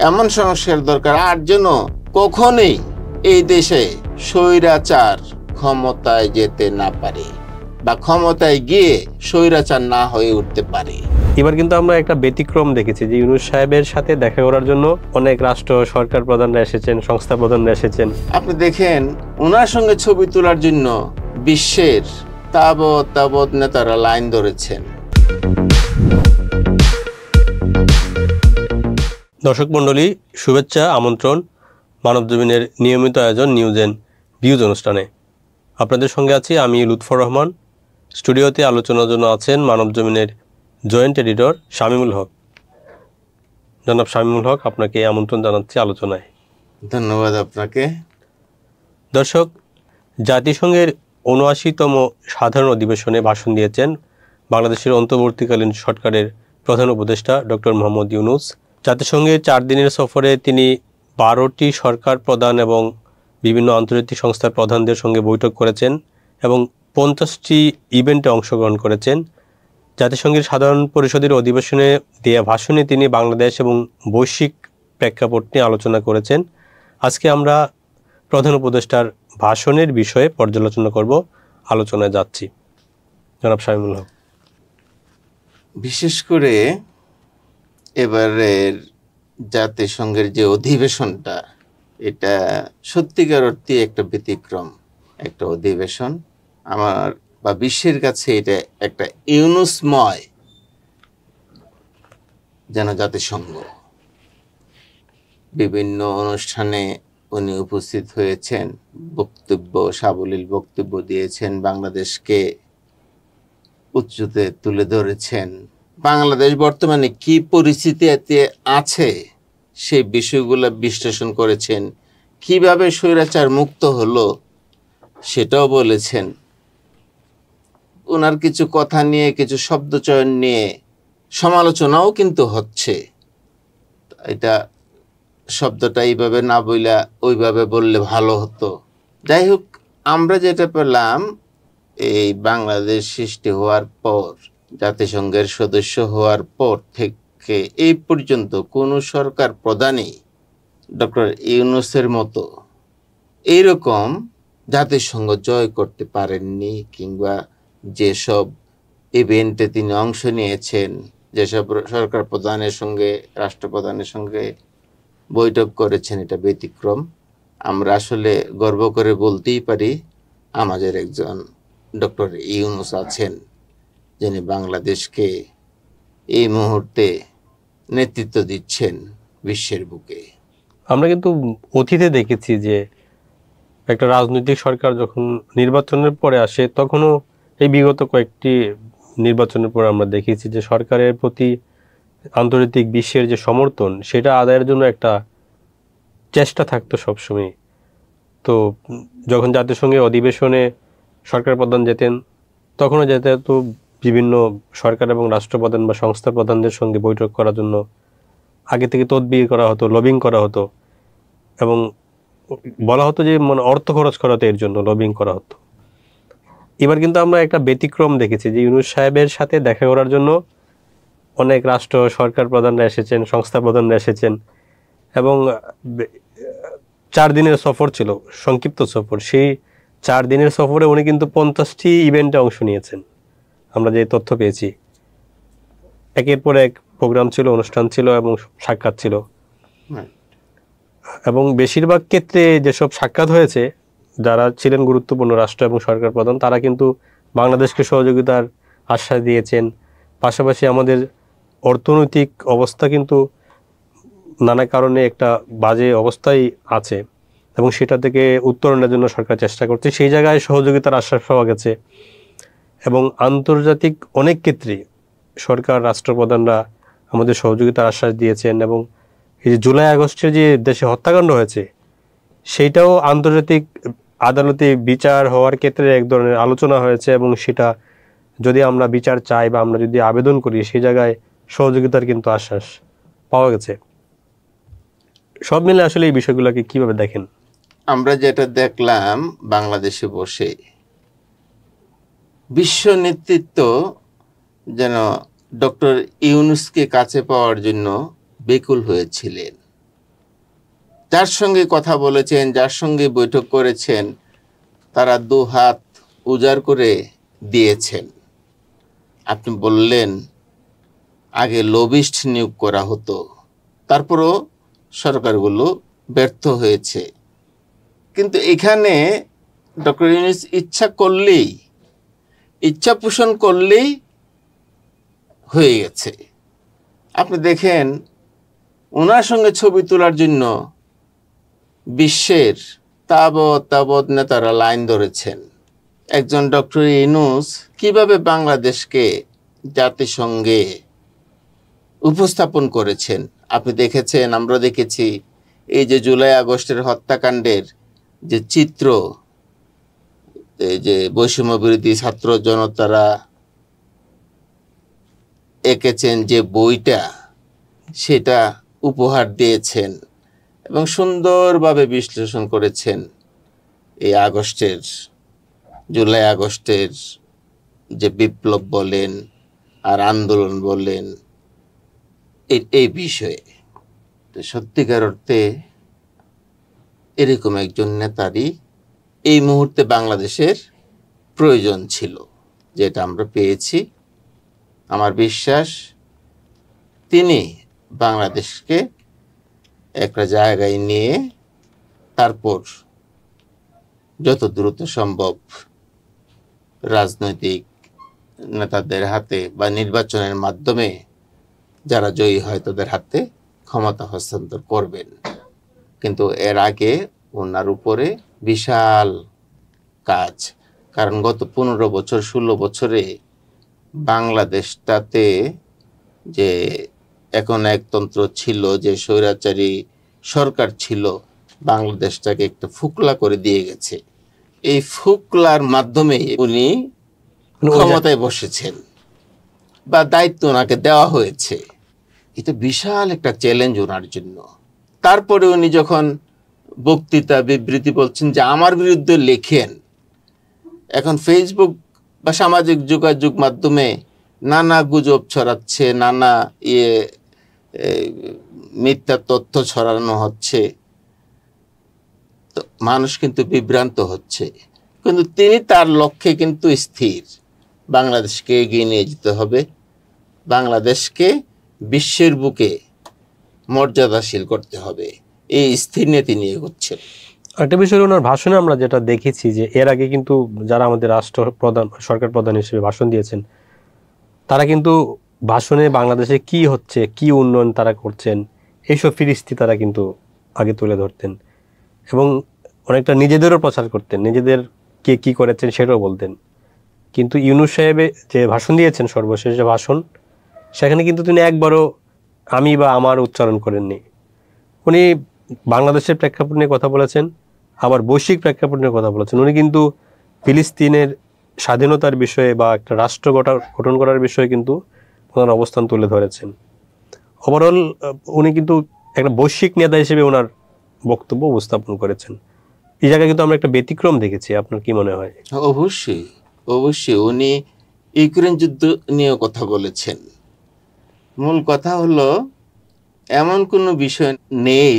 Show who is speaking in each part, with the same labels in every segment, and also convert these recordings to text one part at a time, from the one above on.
Speaker 1: এমন সংস্কার দরকার আর যেন কখনোই এই দেশে স্বৈরাচার ক্ষমতায় যেতে না পারে বা ক্ষমতায় গিয়ে স্বৈরাচার না হয়ে উঠতে পারে।
Speaker 2: এবার কিন্তু আমরা একটা ব্যতিক্রম দেখেছি যে ইউনূস সাহেবের সাথে দেখা করার জন্য অনেক রাষ্ট্র সরকার প্রধানরা এসেছেন, সংস্থা প্রধানরা এসেছেন।
Speaker 1: আপনি দেখেন ওনার সঙ্গে ছবি তোলার জন্য বিশ্বের তাবৎ নেতারা লাইন ধরেছেন।
Speaker 2: দর্শক মণ্ডলী, শুভেচ্ছা, আমন্ত্রণ মানবজমিনের নিয়মিত আয়োজন নিউজ এন্ড ভিউজ অনুষ্ঠানে। আপনাদের সঙ্গে আছি আমি লুৎফর রহমান। স্টুডিওতে আলোচনার জন্য আছেন মানবজমিনের জয়েন্ট এডিটর শামীমুল হক। জনাব শামীমুল হক, আপনাকে আমন্ত্রণ জানাচ্ছি আলোচনায়।
Speaker 1: ধন্যবাদ আপনাকে।
Speaker 2: দর্শক, জাতিসংঘের ৭৯তম সাধারণ অধিবেশনে ভাষণ দিয়েছেন বাংলাদেশের অন্তর্বর্তীকালীন সরকারের প্রধান উপদেষ্টা ডক্টর মোহাম্মদ ইউনূস। জাতিসংঘের 4 দিনের সফরে তিনি 12টি সরকার প্রধান এবং বিভিন্ন আন্তর্জাতিক সংস্থার প্রধানদের সঙ্গে বৈঠক করেছেন এবং 50টি ইভেন্টে অংশগ্রহণ করেছেন। জাতিসংঘের সাধারণ পরিষদের অধিবেশনে দেয়া ভাষণে তিনি বাংলাদেশ এবং বৈশ্বিক প্রেক্ষাপট নিয়ে আলোচনা করেছেন। আজকে আমরা প্রধান উপদেষ্টার ভাষণের বিষয়ে পর্যালোচনা করব, আলোচনায় যাচ্ছি। জনাব শামীমুল হক।
Speaker 1: বিশেষ করে এবারের জাতিসংঘের যে অধিবেশনটা, এটা সত্যিকার অর্থে একটা ব্যতিক্রম একটা অধিবেশন। আমার বা বিশ্বের কাছে এটা একটা ইউনূসময় যেন জাতিসংঘ। বিভিন্ন অনুষ্ঠানে উনি উপস্থিত হয়েছেন, সাবলীল বক্তব্য দিয়েছেন, বাংলাদেশকে উচ্চতে তুলে ধরেছেন। বাংলাদেশ বর্তমানে কি পরিস্থিতিতে আছে সেই বিষয়গুলো বিশ্লেষণ করেছেন, কিভাবে স্বৈরাচার মুক্ত হলো সেটাও বলেছেন। ওনার কিছু কথা নিয়ে, কিছু শব্দচয়ন নিয়ে সমালোচনাও কিন্তু হচ্ছে। এটা শব্দটা এইভাবে না বইলা ওইভাবে বললে ভালো হতো। যাই হোক, আমরা যেটা পেলাম, এই বাংলাদেশ সৃষ্টি হওয়ার পর, জাতিসংঘের সদস্য হওয়ার পর থেকে এই পর্যন্ত কোনো সরকার প্রধানই ডক্টর ইউনূসের মতো এইরকম জাতিসংঘ জয় করতে পারেননি, কিংবা যেসব ইভেন্টে তিনি অংশ নিয়েছেন, যেসব সরকার প্রধানের সঙ্গে, রাষ্ট্রপ্রধানের সঙ্গে বৈঠক করেছেন, এটা ব্যতিক্রম। আমরা আসলে গর্ব করে বলতেই পারি আমাদের একজন ডক্টর ইউনূস আছেন, যিনি বাংলাদেশকে এই মুহূর্তে নেতৃত্ব দিচ্ছেন বিশ্বের বুকে।
Speaker 2: আমরা কিন্তু অতীতে দেখেছি যে একটা রাজনৈতিক সরকার যখন নির্বাচনের পরে আসে, তখনও এই বিগত কয়েকটি নির্বাচনের পর আমরা দেখেছি যে সরকারের প্রতি আন্তর্জাতিক বিশ্বের যে সমর্থন, সেটা আদায়ের জন্য একটা চেষ্টা থাকতো সবসময়। তো যখন জাতিসংঘের অধিবেশনে সরকার প্রধান যেতেন, তখনও যেতে তো বিভিন্ন সরকার এবং রাষ্ট্রপ্রধান বা সংস্থা প্রধানদের সঙ্গে বৈঠক করার জন্য আগে থেকে তদবির করা হতো, লবিং করা হতো, এবং বলা হতো যে মানে অর্থ খরচ করাতে এর জন্য লবিং করা হতো। এবার কিন্তু আমরা একটা ব্যতিক্রম দেখেছি যে ইউনূস সাহেবের সাথে দেখা করার জন্য অনেক রাষ্ট্র সরকার প্রধানরা এসেছেন, সংস্থা প্রধানরা এসেছেন এবং 4 দিনের সফর ছিল, সংক্ষিপ্ত সফর। সেই 4 দিনের সফরে উনি কিন্তু 50টি ইভেন্টে অংশ নিয়েছেন। আমরা যে তথ্য পেয়েছি, একের পর এক প্রোগ্রাম ছিল, অনুষ্ঠান ছিল এবং সাক্ষাৎ ছিল। এবং বেশিরভাগ ক্ষেত্রে যেসব সাক্ষাৎ হয়েছে, যারা ছিলেন গুরুত্বপূর্ণ রাষ্ট্র এবং সরকার প্রধান, তারা কিন্তু বাংলাদেশকে সহযোগিতার আশ্বাস দিয়েছেন। পাশাপাশি আমাদের অর্থনৈতিক অবস্থা কিন্তু নানা কারণে একটা বাজে অবস্থায় আছে এবং সেটা থেকে উত্তরণের জন্য সরকার চেষ্টা করছে। সেই জায়গায় সহযোগিতার আশ্বাস পাওয়া গেছে এবং আন্তর্জাতিক অনেক ক্ষেত্রে সরকার, রাষ্ট্রপ্রধানরা আমাদের সহযোগিতার আশ্বাস দিয়েছেন। এবং এই যে জুলাই আগস্টে যে দেশে হত্যাকাণ্ড হয়েছে, সেইটাও আন্তর্জাতিক আদালতে বিচার হওয়ার ক্ষেত্রে এক ধরনের আলোচনা হয়েছে এবং সেটা যদি আমরা বিচার চাই বা আমরা যদি আবেদন করি, সেই জায়গায় সহযোগিতার কিন্তু আশ্বাস পাওয়া গেছে। সব মিলে আসলে এই বিষয়গুলোকে কিভাবে দেখেন?
Speaker 1: আমরা যেটা দেখলাম, বাংলাদেশে বসে বিশ্ব নেতৃত্ব যেন ডক্টর ইউনূসকে কাছে পাওয়ার জন্য বেকুল হয়েছিলেন। যার সঙ্গে কথা বলেছেন, যার সঙ্গে বৈঠক করেছেন, তারা দু হাত উজাড় করে দিয়েছেন। আপনি বললেন আগে লবিস্ট নিয়োগ করা হতো, তারপরও সরকারগুলো ব্যর্থ হয়েছে। কিন্তু এখানে ডক্টর ইউনূস ইচ্ছা পোষণ করলেই হয়ে গেছে। আপনি দেখেন ওনার সঙ্গে ছবি তোলার জন্য বিশ্বের তাবৎ নেতারা লাইন ধরেছেন। একজন ডক্টর ইউনূস কিভাবে বাংলাদেশকে জাতিসংঘে উপস্থাপন করেছেন আপনি দেখেছেন, আমরা দেখেছি। এই যে জুলাই আগস্টের হত্যাকাণ্ডের যে চিত্র, এই যে বৈষম্য বিরোধী ছাত্র জনতারা এঁকেছেন যে বইটা, সেটা উপহার দিয়েছেন এবং সুন্দরভাবে বিশ্লেষণ করেছেন এই জুলাই আগস্টের যে বিপ্লব বলেন আর আন্দোলন বলেন এই বিষয়ে। তো সত্যিকার অর্থে এরকম একজন নেতারই এই মুহূর্তে বাংলাদেশের প্রয়োজন ছিল, যেটা আমরা পেয়েছি। আমার বিশ্বাস তিনি বাংলাদেশকে একটা জায়গায় নিয়ে তারপর যত দ্রুত সম্ভব রাজনৈতিক নেতাদের হাতে বা নির্বাচনের মাধ্যমে যারা জয়ী হয় তাদের হাতে ক্ষমতা হস্তান্তর করবেন। কিন্তু এর আগে ওনার উপরে বিশাল কাজ, কারণ গত 15 বছর 16 বছরে বাংলাদেশটাতে যে এখন একতন্ত্র ছিল, যে স্বৈরাচারী সরকার ছিল, বাংলাদেশটাকে একটা ফুকলা করে দিয়ে গেছে। এই ফুকলার মাধ্যমে উনি ক্ষমতায় বসেছেন বা দায়িত্ব ওনাকে দেওয়া হয়েছে। এটা বিশাল একটা চ্যালেঞ্জ ওনার জন্য। তারপরে উনি যখন বক্তৃতা বিবৃতি বলছেন যে আমার বিরুদ্ধে লেখেন, এখন ফেসবুক বা সামাজিক যোগাযোগ মাধ্যমে নানা গুজব ছড়াচ্ছে, নানা মিথ্যা তথ্য ছড়ানো হচ্ছে, তো মানুষ কিন্তু বিভ্রান্ত হচ্ছে। কিন্তু তিনি তার লক্ষ্যে কিন্তু স্থির, বাংলাদেশকে এগিয়ে নিয়ে যেতে হবে, বাংলাদেশকে বিশ্বের বুকে মর্যাদাশীল করতে হবে, এই স্থির নিয়ে তিনি এগোচ্ছেন।
Speaker 2: একটা বিষয় ওনার ভাষণে আমরা যেটা দেখেছি যে এর আগে কিন্তু যারা আমাদের সরকার প্রধান হিসেবে ভাষণ দিয়েছেন, তারা কিন্তু ভাষণে বাংলাদেশে কি হচ্ছে, কি উন্নয়ন তারা করছেন, এইসব ফিরিস্তি তারা কিন্তু আগে তুলে ধরতেন এবং অনেকটা নিজেদেরও প্রচার করতেন, নিজেদের কে কি করেছেন সেটাও বলতেন। কিন্তু ইউনূস সাহেব যে ভাষণ দিয়েছেন, সর্বশেষ যে ভাষণ, সেখানে কিন্তু তিনি একবারও আমি বা আমার উচ্চারণ করেননি। উনি বাংলাদেশের প্রেক্ষাপট নিয়ে কথা বলেছেন, আবার বৈশ্বিক প্রেক্ষাপট নিয়ে কথা বলেছেন। উনি কিন্তু ফিলিস্তিনের স্বাধীনতার বিষয়ে বা একটা রাষ্ট্র গঠন করার বিষয়ে কিন্তু ওনার অবস্থান তুলে ধরেছেন। ওভারঅল উনি কিন্তু একটা বৈশ্বিক নেতা হিসেবে ওনার বক্তব্য উপস্থাপন করেছেন। এই জায়গায় কিন্তু আমরা একটা ব্যতিক্রম দেখেছি। আপনার কি মনে হয়?
Speaker 1: অবশ্যই উনি ইউক্রেন যুদ্ধ নিয়ে কথা বলেছেন। মূল কথা হলো এমন কোনো বিষয় নেই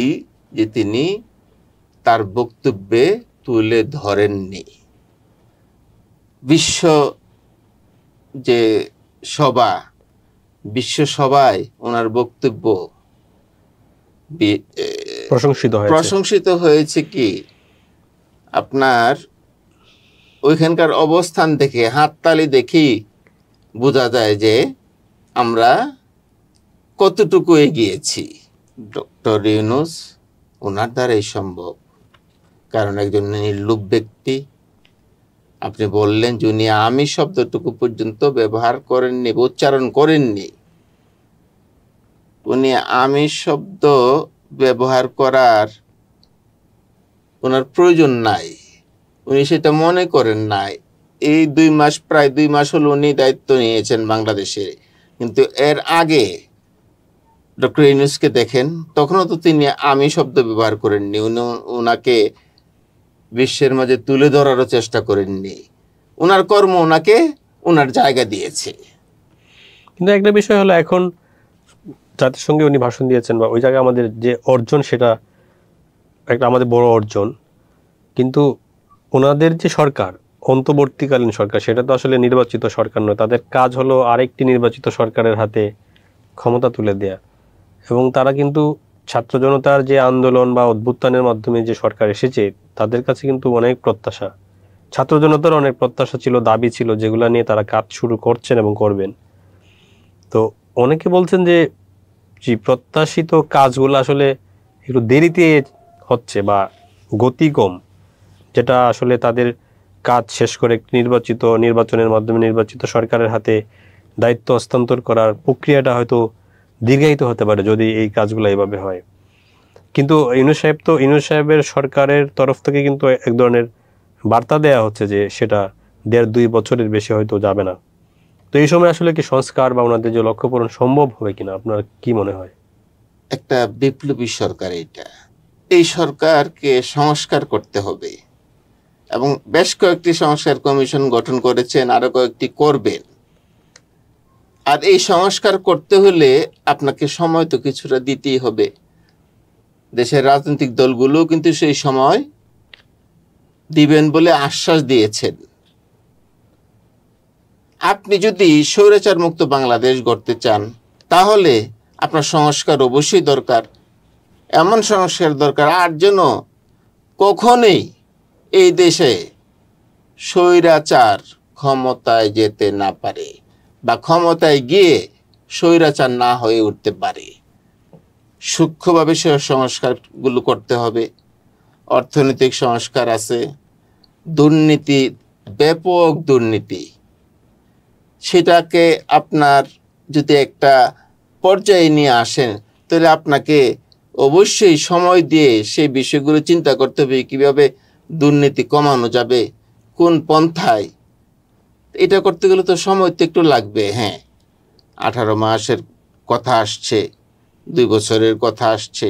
Speaker 1: যে তিনি তার বক্তব্যে তুলে ধরেননি। বিশ্ব সভায় ওনার বক্তব্য প্রশংসিত হয়েছে। কি আপনার ওইখানকার অবস্থান দেখে, হাততালি দেখেই বোঝা যায় যে আমরা কতটুকু এগিয়েছি। ডক্টর ইউনূস ওনার দ্বারাই সম্ভব, কারণ একজন নির্লোভ ব্যক্তি। আপনি বললেন যে উনি আমি শব্দটুকু পর্যন্ত ব্যবহার করেননি, উচ্চারণ করেননি। উনি আমি শব্দ ব্যবহার করার ওনার প্রয়োজন নাই, উনি সেটা মনে করেন নাই। এই প্রায় 2 মাস হলো উনি দায়িত্ব নিয়েছেন বাংলাদেশে। কিন্তু এর আগে ডক্টর ইউনূসকে দেখেন, তখনও তো তিনি আমি শব্দ ব্যবহার করেননি। ওনাকে বিশ্বের মাঝে তুলে ধরারও চেষ্টা করেননি। ওনার কর্ম ওনাকে ওনার জায়গা দিয়েছে।
Speaker 2: কিন্তু একটা বিষয় হলো, এখন জাতিসংঘে উনি ভাষণ দিয়েছেন বা ওই জায়গায় আমাদের যে অর্জন, সেটা একটা আমাদের বড় অর্জন, কিন্তু ওনাদের যে সরকার, অন্তর্বর্তীকালীন সরকার, সেটা তো আসলে নির্বাচিত সরকার নয়। তাদের কাজ হলো আরেকটি নির্বাচিত সরকারের হাতে ক্ষমতা তুলে দেয়া। এবং তারা কিন্তু ছাত্র জনতার যে আন্দোলন বা অভ্যুত্থানের মাধ্যমে যে সরকার এসেছে, তাদের কাছে কিন্তু অনেক প্রত্যাশা, ছাত্র জনতার অনেক প্রত্যাশা ছিল, দাবি ছিল, যেগুলো নিয়ে তারা কাজ শুরু করছেন এবং করবেন। তো অনেকে বলছেন যে প্রত্যাশিত কাজগুলো আসলে একটু দেরিতে হচ্ছে বা গতি কম, যেটা আসলে তাদের কাজ শেষ করে নির্বাচনের মাধ্যমে নির্বাচিত সরকারের হাতে দায়িত্ব হস্তান্তর করার প্রক্রিয়াটা হয়তো দীর্ঘায়িত হতে পারে যদি এই কাজগুলো এইভাবে হয়। কিন্তু ইউনূস সাহেবের সরকারের তরফ থেকে কিন্তু এক ধরনের বার্তা দেয়া হচ্ছে যে সেটা 1.5-2 বছরের বেশি হয়তো যাবে না। তো এই সময় আসলে কি সংস্কার বা ওনাদের যে লক্ষ্য পূরণ সম্ভব হবে কিনা, আপনার কি মনে হয়?
Speaker 1: একটা বিপ্লবী সরকার এটা, এই সরকারকে সংস্কার করতে হবে এবং বেশ কয়েকটি সংস্কার কমিশন গঠন করেছেন, আরো কয়েকটি করবেন। আর এই সংস্কার করতে হলে আপনাকে সময় তো কিছুটা দিতেই হবে। দেশের রাজনৈতিক দলগুলো কিন্তু সেই সময় দিবেন বলে আশ্বাস দিয়েছেন। আপনি যদি স্বৈরাচার মুক্ত বাংলাদেশ গড়তে চান, তাহলে আপনার সংস্কার অবশ্যই দরকার। এমন সংস্কার দরকার আর যেন কখনোই এই দেশে স্বৈরাচার ক্ষমতায় যেতে না পারে বা ক্ষমতায় গিয়ে স্বৈরাচার না হয়ে উঠতে পারে। সূক্ষ্মভাবে সে সংস্কারগুলো করতে হবে। অর্থনৈতিক সংস্কার আছে, দুর্নীতি, ব্যাপক দুর্নীতি, সেটাকে আপনার যদি একটা পর্যায়ে নিয়ে আসেন, তাহলে আপনাকে অবশ্যই সময় দিয়ে সেই বিষয়গুলো চিন্তা করতে হবে, কিভাবে দুর্নীতি কমানো যাবে, কোন পন্থায়। এটা করতে গেলে তো সময় তো একটু লাগবে। হ্যাঁ, 18 মাসের কথা আসছে, 2 বছরের কথা আসছে,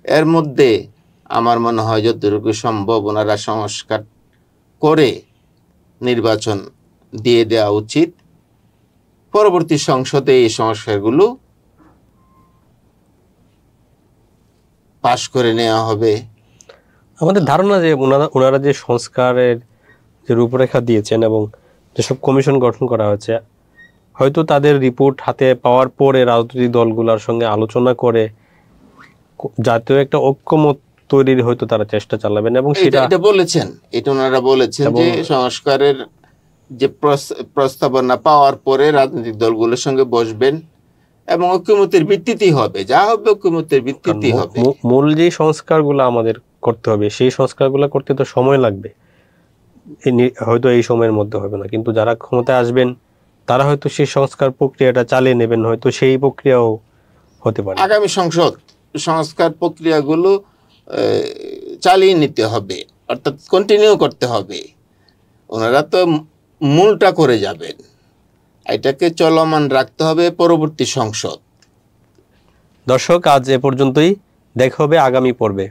Speaker 1: এর মধ্যে আমার মনে হয় যতটুকু সম্ভব ওনারা সংস্কার করে নির্বাচন দিয়ে দেওয়া উচিত। পরবর্তী সংসদে এই সংস্কারগুলো পাশ করে নেওয়া হবে।
Speaker 2: আমাদের ধারণা যে ওনারা যে সংস্কারের যে রূপরেখা দিয়েছেন এবং যেসব কমিশন গঠন করা হয়েছে, হয়তো তাদের রিপোর্ট হাতে পাওয়ার পরে রাজনৈতিক দলগুলোর সঙ্গে আলোচনা করে জাতীয় একটা ঐক্যমত তৈরির হয়তো তারা চেষ্টা চালাবেন। এবং
Speaker 1: এটা বলেছেন, এটা ওনারা বলেছেন যে সংস্কারের যে প্রস্তাবনা পাওয়ার পরে রাজনৈতিক দলগুলোর সঙ্গে বসবেন এবং ঐক্যমতের ভিত্তিতেই হবে, যা হবে ঐক্যমতের ভিত্তিতেই হবে।
Speaker 2: মূল যে সংস্কারগুলো আমাদের করতে হবে, সেই সংস্কারগুলো করতে তো সময় লাগবে, হয়তো এই সময়ের মধ্যে হবে না, কিন্তু যারা ক্ষমতায় আসবেন তারা হয়তো সেই সংস্কার প্রক্রিয়াটা চালিয়ে নেবেন, হয়তো সেই প্রক্রিয়াও হতে পারে।
Speaker 1: আগামী সংস্কার প্রক্রিয়াগুলো চালিয়ে নিতে হবে, অর্থাৎ কন্টিনিউ করতে হবে। ওনারা তো মূলটা করে যাবেন, এটাকে চলমান রাখতে হবে পরবর্তী সংসদ।
Speaker 2: দর্শক, আজ এ পর্যন্তই, দেখা হবে আগামী পর্বে।